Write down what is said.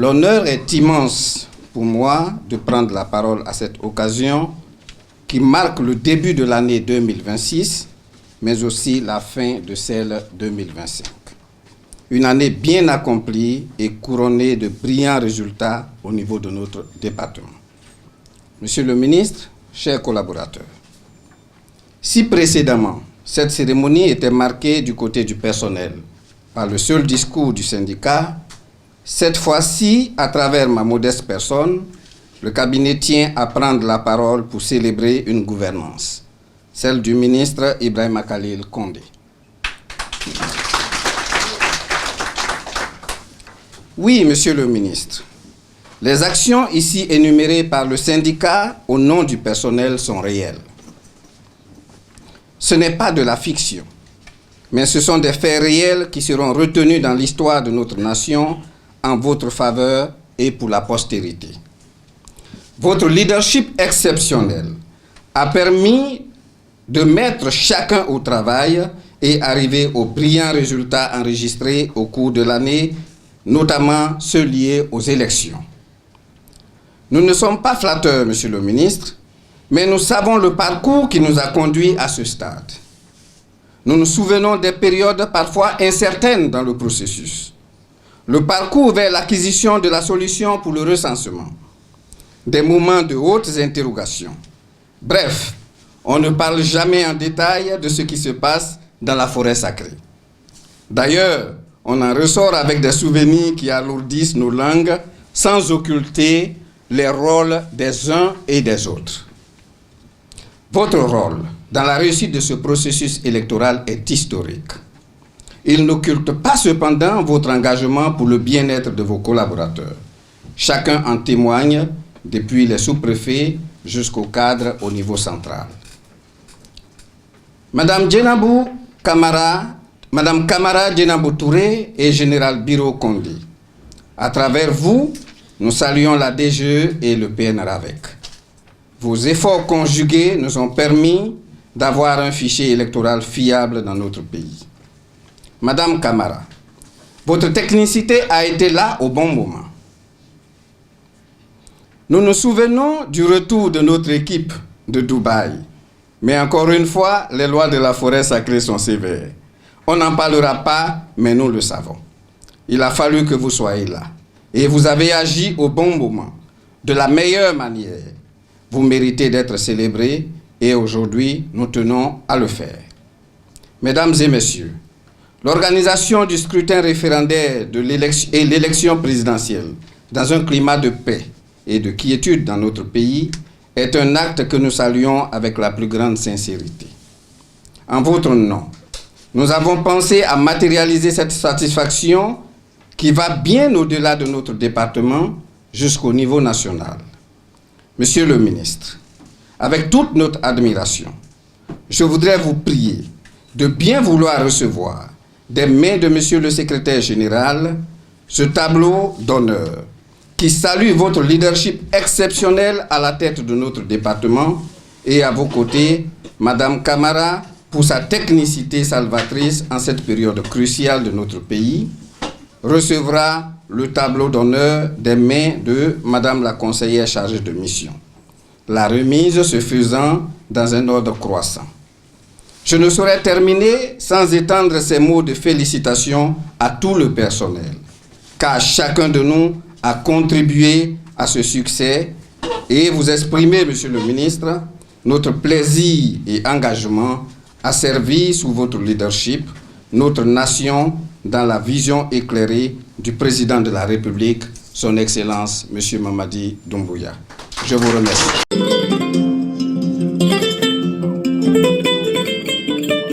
L'honneur est immense pour moi de prendre la parole à cette occasion qui marque le début de l'année 2026, mais aussi la fin de celle 2025. Une année bien accomplie et couronnée de brillants résultats au niveau de notre département. Monsieur le ministre, chers collaborateurs, si précédemment, cette cérémonie était marquée du côté du personnel par le seul discours du syndicat, cette fois-ci, à travers ma modeste personne, le cabinet tient à prendre la parole pour célébrer une gouvernance, celle du ministre Ibrahima Khalil Condé. Oui, monsieur le ministre, les actions ici énumérées par le syndicat au nom du personnel sont réelles. Ce n'est pas de la fiction, mais ce sont des faits réels qui seront retenus dans l'histoire de notre nation en votre faveur et pour la postérité. Votre leadership exceptionnel a permis de mettre chacun au travail et arriver aux brillants résultats enregistrés au cours de l'année, notamment ceux liés aux élections. Nous ne sommes pas flatteurs, monsieur le ministre, mais nous savons le parcours qui nous a conduits à ce stade. Nous nous souvenons des périodes parfois incertaines dans le processus. Le parcours vers l'acquisition de la solution pour le recensement. Des moments de hautes interrogations. Bref, on ne parle jamais en détail de ce qui se passe dans la forêt sacrée. D'ailleurs, on en ressort avec des souvenirs qui alourdissent nos langues sans occulter les rôles des uns et des autres. Votre rôle dans la réussite de ce processus électoral est historique. Il n'occulte pas cependant votre engagement pour le bien-être de vos collaborateurs. Chacun en témoigne, depuis les sous-préfets jusqu'au cadre au niveau central. Madame Kamara Djenabou Touré et Général Biro Condé. À travers vous, nous saluons la DGE et le PNRAVEC. Vos efforts conjugués nous ont permis d'avoir un fichier électoral fiable dans notre pays. Madame Kamara, votre technicité a été là au bon moment. Nous nous souvenons du retour de notre équipe de Dubaï. Mais encore une fois, les lois de la forêt sacrée sont sévères. On n'en parlera pas, mais nous le savons. Il a fallu que vous soyez là. Et vous avez agi au bon moment, de la meilleure manière. Vous méritez d'être célébrés et aujourd'hui, nous tenons à le faire. Mesdames et messieurs, l'organisation du scrutin référendaire et l'élection présidentielle dans un climat de paix et de quiétude dans notre pays est un acte que nous saluons avec la plus grande sincérité. En votre nom, nous avons pensé à matérialiser cette satisfaction qui va bien au-delà de notre département jusqu'au niveau national. Monsieur le ministre, avec toute notre admiration, je voudrais vous prier de bien vouloir recevoir des mains de monsieur le secrétaire général ce tableau d'honneur qui salue votre leadership exceptionnel à la tête de notre département et à vos côtés, Madame Kamara, pour sa technicité salvatrice en cette période cruciale de notre pays, recevra le tableau d'honneur des mains de Madame la conseillère chargée de mission. La remise se faisant dans un ordre croissant. Je ne saurais terminer sans étendre ces mots de félicitations à tout le personnel, car chacun de nous a contribué à ce succès et vous exprimer, monsieur le ministre, notre plaisir et engagement à servir sous votre leadership notre nation dans la vision éclairée du président de la République, son Excellence, monsieur Mamadi Doumbouya. Je vous remercie.